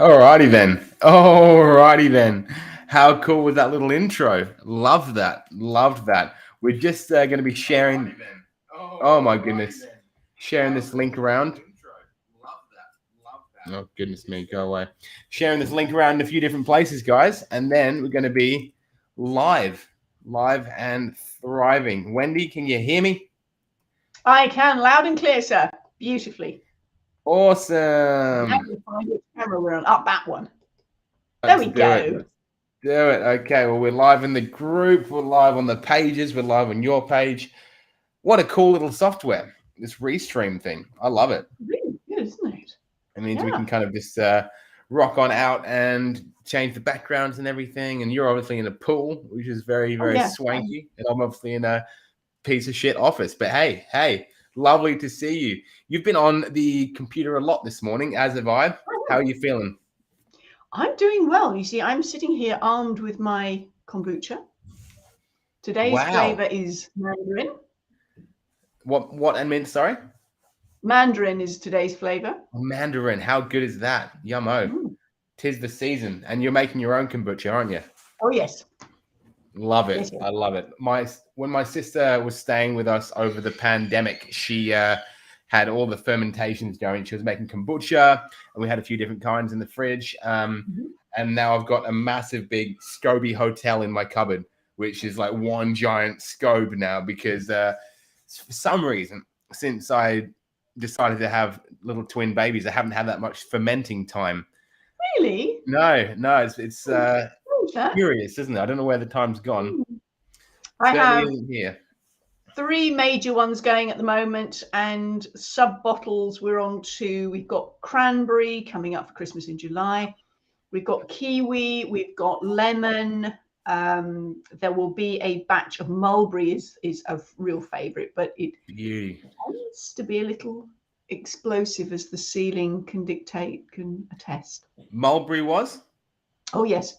Alrighty then. Alrighty then. How cool was that little intro? Loved that. Loved that. We're just going to be sharing. Oh my goodness. Sharing this link around. Oh goodness me, go away. Sharing this link around in a few different places, guys, and then we're going to be live, live and thriving. Wendy, can you hear me? I can, loud and clear, sir. Beautifully. Awesome. Now you find which camera we're on. Up that one. There we go. Do it. Okay, well, we're live in the group. We're live on the pages. We're live on your page. What a cool little software, this Restream thing. I love it. Really good, isn't it? It means we can kind of just rock on out and change the backgrounds and everything. And you're obviously in a pool, which is very, very swanky. And I'm obviously in a piece of shit office. But hey, lovely to see you. You've been on the computer a lot this morning, as have I. How are you feeling? I'm doing well. You see, I'm sitting here armed with my kombucha. Today's flavor is mandarin. What and mint, sorry? Mandarin is today's flavor. Mandarin, how good is that? Yummo. Tis the season. And you're making your own kombucha, aren't you? Oh, yes. Love it. Yes, I love it. When my sister was staying with us over the pandemic, she had all the fermentations going. She was making kombucha, and we had a few different kinds in the fridge. And now I've got a massive, big SCOBY hotel in my cupboard, which is like one giant scobe now because for some reason, since I decided to have little twin babies, I haven't had that much fermenting time. Really? No, it's curious, isn't it? I don't know where the time's gone. I have here 3 major ones going at the moment, and sub bottles we're on to. We've got cranberry coming up for Christmas in July. We've got kiwi. We've got lemon. There will be a batch of mulberry is a real favourite, but it tends to be a little explosive, as the ceiling can attest. Mulberry was? Oh yes.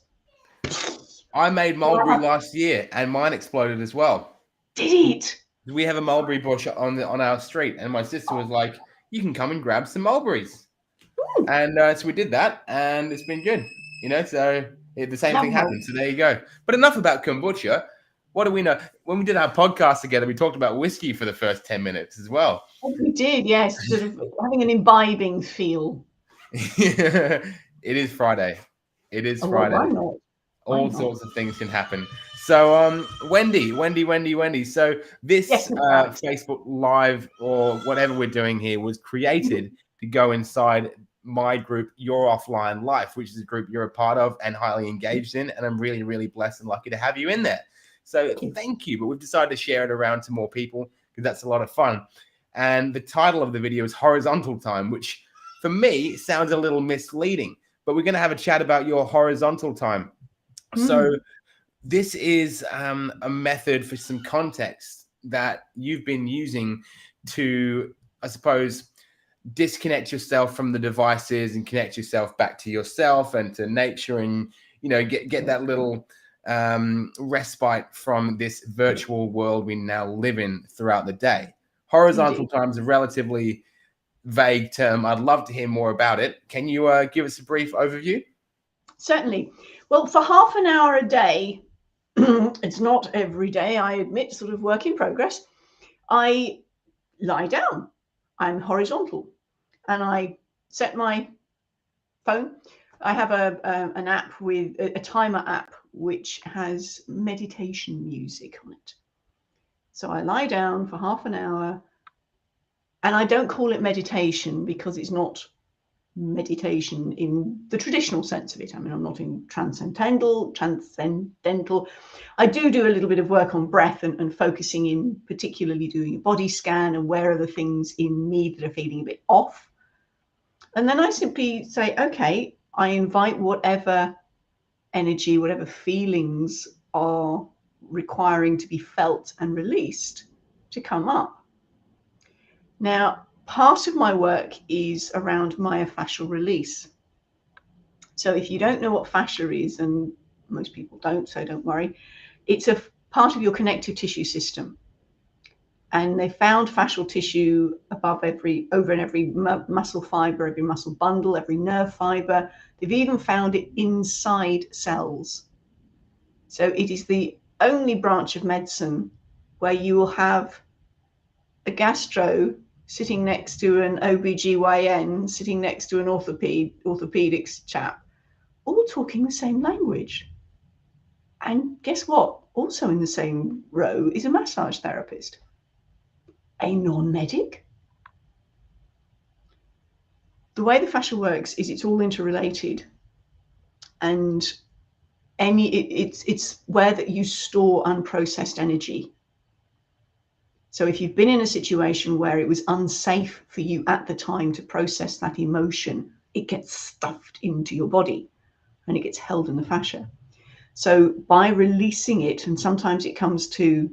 I made mulberry last year, and mine exploded as well. Did it? We have a mulberry bush on our street, and my sister was like, "You can come and grab some mulberries." Ooh. And so we did that, and it's been good. So the same thing happened. So there you go. But enough about kombucha. What do we know? When we did our podcast together, we talked about whiskey for the first 10 minutes as well. Oh, we did, yes. Sort of having an imbibing feel. It is Friday. It is Friday. Why not? All sorts of things can happen. So, Wendy. So this Facebook Live or whatever we're doing here was created to go inside my group, Your Offline Life, which is a group you're a part of and highly engaged in. And I'm really, really blessed and lucky to have you in there. So thank you. But we've decided to share it around to more people because that's a lot of fun. And the title of the video is Horizontal Time, which for me sounds a little misleading. But we're going to have a chat about your horizontal time. So this is a method for some context that you've been using to, I suppose, disconnect yourself from the devices and connect yourself back to yourself and to nature and, get that little respite from this virtual world we now live in throughout the day. Horizontal time is a relatively vague term. I'd love to hear more about it. Can you give us a brief overview? Certainly. Well, for half an hour a day, it's not every day, I admit, sort of work in progress, I lie down. I'm horizontal. And I set my phone. I have an app with a timer app which has meditation music on it. So I lie down for half an hour, and I don't call it meditation because it's not meditation in the traditional sense of it. I mean, I'm not in transcendental. I do a little bit of work on breath and focusing in, particularly doing a body scan and where are the things in me that are feeling a bit off. And then I simply say, okay, I invite whatever energy, whatever feelings are requiring to be felt and released to come up. Now, part of my work is around myofascial release. So if you don't know what fascia is, and most people don't, so don't worry, it's a part of your connective tissue system. and they found fascial tissue over in every muscle fiber, every muscle bundle, every nerve fiber. They've even found it inside cells. So it is the only branch of medicine where you will have a gastro sitting next to an OBGYN, sitting next to an orthopedics chap, all talking the same language. And guess what? Also in the same row is a massage therapist, a non-medic. The way the fascia works is it's all interrelated, and it's where that you store unprocessed energy. So if you've been in a situation where it was unsafe for you at the time to process that emotion, it gets stuffed into your body and it gets held in the fascia. So by releasing it, and sometimes it comes to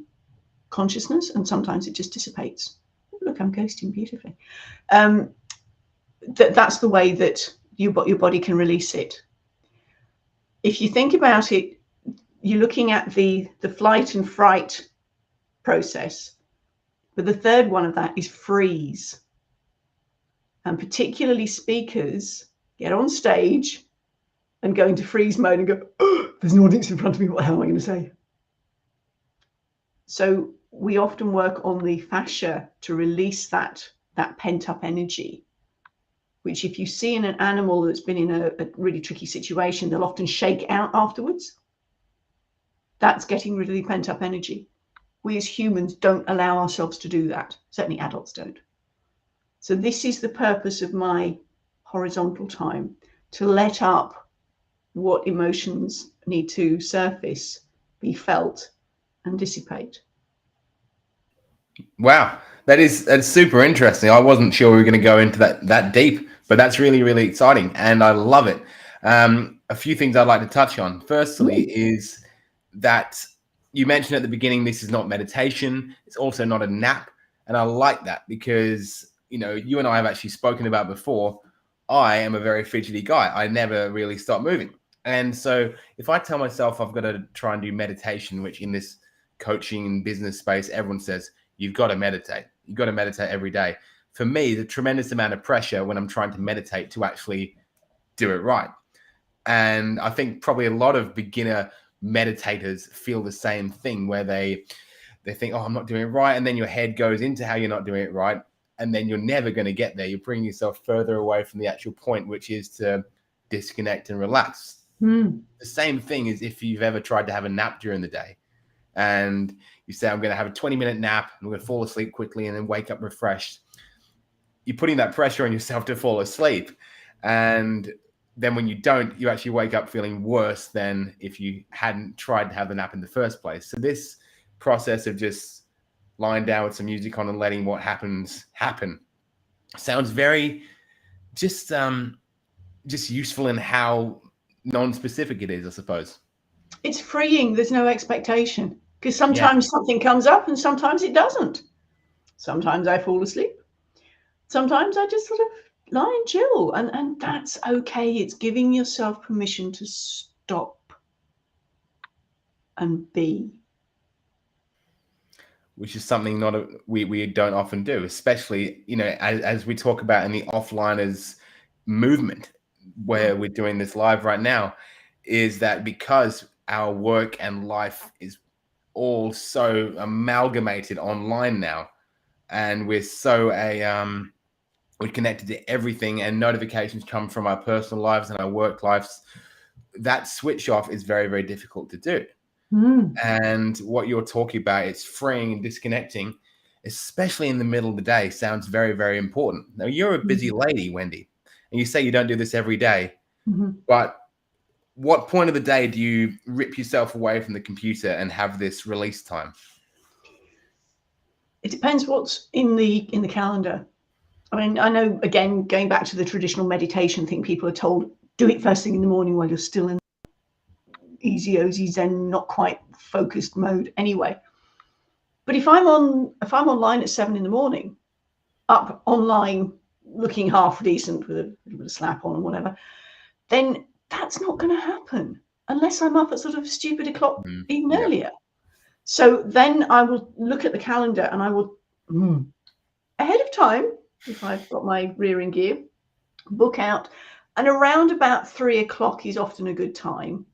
consciousness and sometimes it just dissipates. Look, I'm ghosting beautifully. That's the way that your body can release it. If you think about it, you're looking at the flight and fright process. But the third one of that is freeze. And particularly speakers get on stage and go into freeze mode and go, oh, there's an audience in front of me. What the hell am I going to say? So we often work on the fascia to release that pent up energy, which if you see in an animal that's been in a really tricky situation, they'll often shake out afterwards. That's getting rid of the pent up energy. We as humans don't allow ourselves to do that. Certainly adults don't. So this is the purpose of my horizontal time, to let up what emotions need to surface, be felt, and dissipate. Wow, that's super interesting. I wasn't sure we were going to go into that deep, but that's really, really exciting, and I love it. A few things I'd like to touch on. Firstly, is that you mentioned at the beginning, this is not meditation. It's also not a nap. And I like that because, you and I have actually spoken about before. I am a very fidgety guy. I never really stop moving. And so if I tell myself I've got to try and do meditation, which in this coaching and business space, everyone says, you've got to meditate. You've got to meditate every day. For me, the tremendous amount of pressure when I'm trying to meditate to actually do it right. And I think probably a lot of beginner meditators feel the same thing, where they think, oh, I'm not doing it right. And then your head goes into how you're not doing it right. And then you're never going to get there. You're bringing yourself further away from the actual point, which is to disconnect and relax. The same thing is if you've ever tried to have a nap during the day and you say, I'm going to have a 20-minute nap, I'm going to fall asleep quickly and then wake up refreshed. You're putting that pressure on yourself to fall asleep. And then when you don't, you actually wake up feeling worse than if you hadn't tried to have the nap in the first place. So this process of just lying down with some music on and letting what happens happen sounds very just useful in how non-specific it is, I suppose. It's freeing. There's no expectation, because sometimes something comes up and sometimes it doesn't. Sometimes I fall asleep. Sometimes I just sort of lie and chill, and that's okay. It's giving yourself permission to stop and be. Which is something we don't often do, especially, as we talk about in the offliners movement, where we're doing this live right now, is that because our work and life is all so amalgamated online now, and we're so we're connected to everything, and notifications come from our personal lives and our work lives, that switch off is very, very difficult to do. And what you're talking about is freeing and disconnecting, especially in the middle of the day, sounds very, very important. Now, you're a busy lady, Wendy, and you say you don't do this every day, but what point of the day do you rip yourself away from the computer and have this release time? It depends what's in the calendar. I mean, I know, again, going back to the traditional meditation thing, people are told, do it first thing in the morning while you're still in easy zen, not quite focused mode anyway. But if I'm online at 7 a.m, up online looking half decent with a little bit of slap on and whatever, then that's not going to happen unless I'm up at sort of stupid o'clock even earlier. So then I will look at the calendar and I will Ahead of time, if I've got my rear in gear, book out, and around about 3 o'clock is often a good time.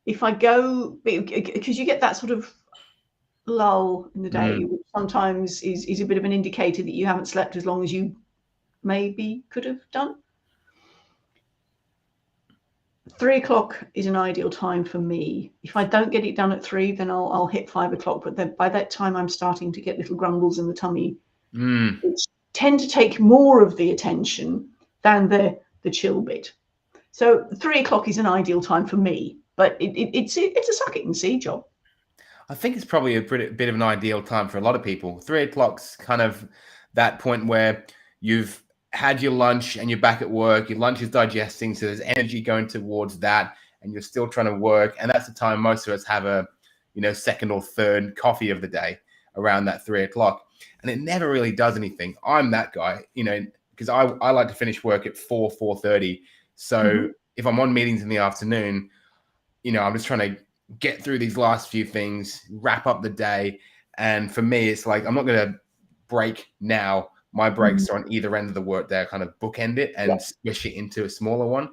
If I go, because you get that sort of lull in the day, which sometimes is a bit of an indicator that you haven't slept as long as you maybe could have done. 3 o'clock is an ideal time for me. If I don't get it done at 3, then I'll hit 5 o'clock. But then by that time, I'm starting to get little grumbles in the tummy, which tend to take more of the attention than the chill bit. So 3 o'clock is an ideal time for me, but it's a suck it and see job. I think it's probably a bit of an ideal time for a lot of people. 3 o'clock's kind of that point where you've had your lunch and you're back at work. Your lunch is digesting, so there's energy going towards that, and you're still trying to work. And that's the time most of us have a, second or third coffee of the day around that 3 o'clock. And it never really does anything. I'm that guy, because I like to finish work at 4:30. So if I'm on meetings in the afternoon, I'm just trying to get through these last few things, wrap up the day. And for me, it's like, I'm not going to break now. My breaks are on either end of the workday. I kind of bookend it and squish it into a smaller one.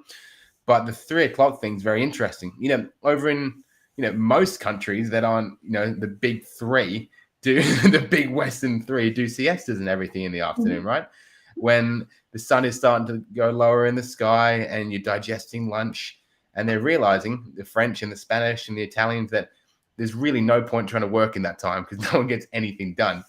But the 3 o'clock thing is very interesting. Over in, most countries that aren't, the big three do the big Western three do siestas and everything in the afternoon, right? When the sun is starting to go lower in the sky and you're digesting lunch, and they're realizing, the French and the Spanish and the Italians, that there's really no point trying to work in that time because no one gets anything done.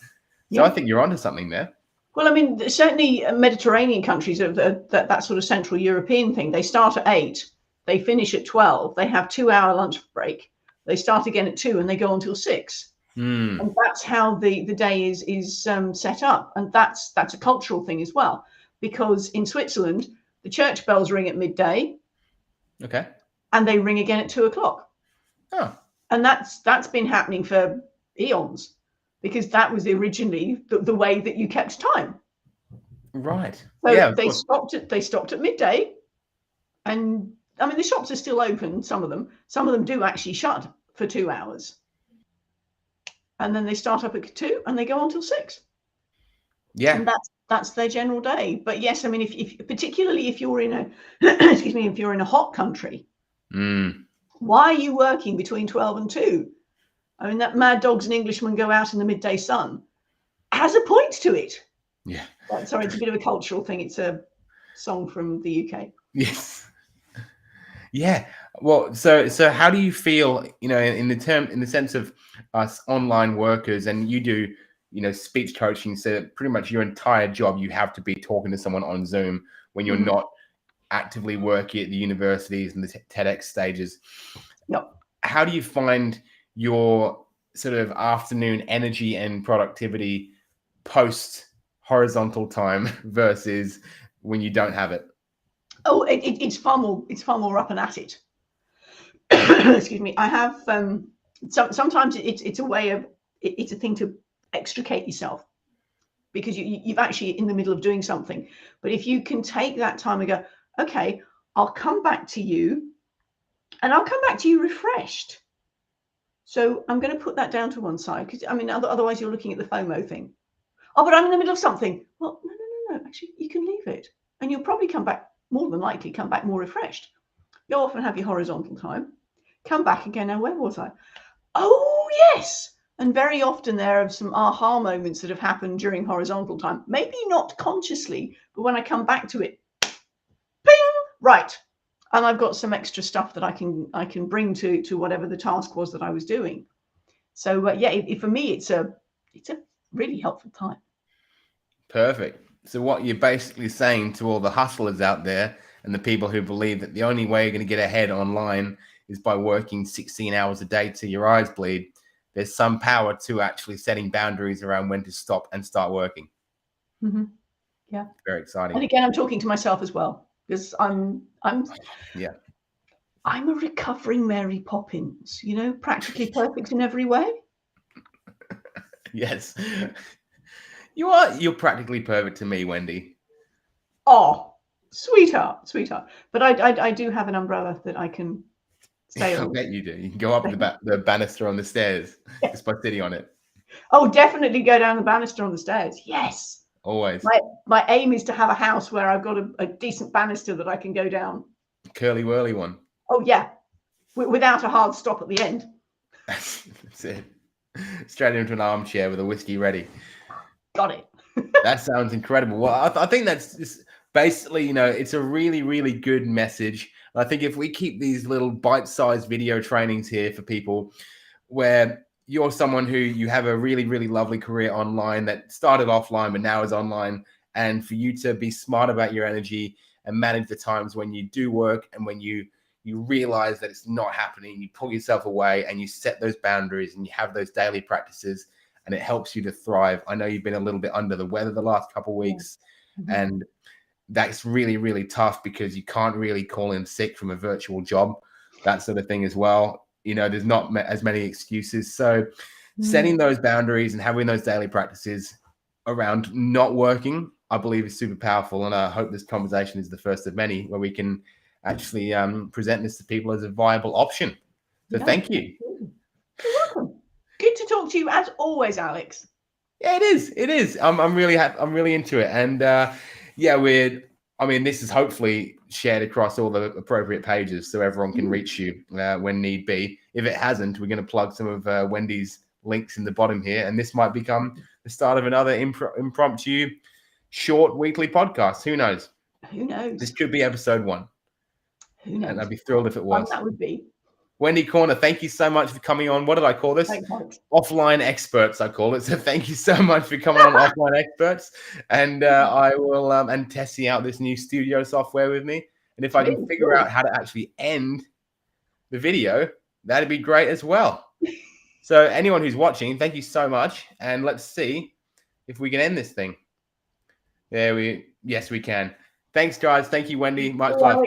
So I think you're onto something there. Well, I mean, certainly Mediterranean countries, that sort of Central European thing, they start at 8, they finish at 12, they have 2-hour lunch break, they start again at 2, and they go until 6. And that's how the day is set up. And that's a cultural thing as well, because in Switzerland, the church bells ring at midday. Okay. And they ring again at 2 o'clock. Oh. And that's been happening for eons, because that was originally the way that you kept time. Right. So yeah, they stopped at midday. And I mean, the shops are still open, some of them do actually shut for 2 hours. And then they start up at 2 and they go on till 6. Yeah. And that's their general day. But yes, I mean, if particularly if you're in a if you're in a hot country, why are you working between 12 and 2? I mean, that Mad Dogs and Englishmen go out in the midday sun has a point to it. Yeah. Sorry, it's a bit of a cultural thing. It's a song from the UK. Yes. Yeah. Well, so how do you feel, in the sense of us online workers, and you do, speech coaching, so pretty much your entire job, you have to be talking to someone on Zoom when you're not actively working at the universities and the TEDx stages. Yep. How do you find your sort of afternoon energy and productivity post horizontal time versus when you don't have it? Oh, it's far more up and at it. Excuse me. I have sometimes it's a way of it's a thing to extricate yourself, because you've actually in the middle of doing something. But if you can take that time and go, okay, I'll come back to you, and I'll come back to you refreshed. So I'm going to put that down to one side, because I mean, otherwise you're looking at the FOMO thing. Oh, but I'm in the middle of something. Well, no. Actually, you can leave it, and you'll probably come back, more than likely, come back more refreshed. You'll often have your horizontal time. Come back again. Now, where was I? Oh, yes. And very often there are some aha moments that have happened during horizontal time. Maybe not consciously, but when I come back to it, ping, right. And I've got some extra stuff that I can bring to whatever the task was that I was doing. So for me, it's a really helpful time. Perfect. So what you're basically saying to all the hustlers out there and the people who believe that the only way you're going to get ahead online is by working 16 hours a day till your eyes bleed, there's some power to actually setting boundaries around when to stop and start working. Yeah. Very exciting. And again, I'm talking to myself as well, because I'm a recovering Mary Poppins, practically perfect in every way. Yes. You're practically perfect to me, Wendy. Oh, sweetheart. But I do have an umbrella that I can stay on. I bet you do. You can go up the banister on the stairs just by sitting on it. Oh, definitely go down the banister on the stairs. Yes. Always. My aim is to have a house where I've got a decent banister that I can go down. Curly whirly one. Oh, yeah. Without a hard stop at the end. That's it. Straight into an armchair with a whiskey ready. Got it. That sounds incredible. Well, I think that's just basically, you know, it's a really, really good message. I think if we keep these little bite-sized video trainings here for people where you're someone who you have a really, really lovely career online that started offline but now is online, and for you to be smart about your energy and manage the times when you do work and when you realize that it's not happening, you pull yourself away and you set those boundaries and you have those daily practices, and it helps you to thrive. I know you've been a little bit under the weather the last couple of weeks, and that's really, really tough because you can't really call in sick from a virtual job, that sort of thing as well. You know, there's not as many excuses. So setting those boundaries and having those daily practices around not working, I believe, is super powerful. And I hope this conversation is the first of many where we can actually present this to people as a viable option. So thank you. You're welcome. Good to talk to you as always, Alex. Yeah, it is. It is. I'm really happy. I'm really into it. And this is hopefully shared across all the appropriate pages so everyone can reach you when need be. If it hasn't, we're going to plug some of Wendy's links in the bottom here. And this might become the start of another impromptu short weekly podcast. Who knows? Who knows? This could be episode 1. Who knows? And I'd be thrilled if it was. That would be. Wendy Corner, thank you so much for coming on. What did I call this? Thanks. Offline experts, I call it. So thank you so much for coming on Offline Experts. And I will and testing out this new studio software with me. And if I can figure out how to actually end the video, that'd be great as well. So anyone who's watching, thank you so much. And let's see if we can end this thing. Yes, we can. Thanks, guys. Thank you, Wendy. Much love.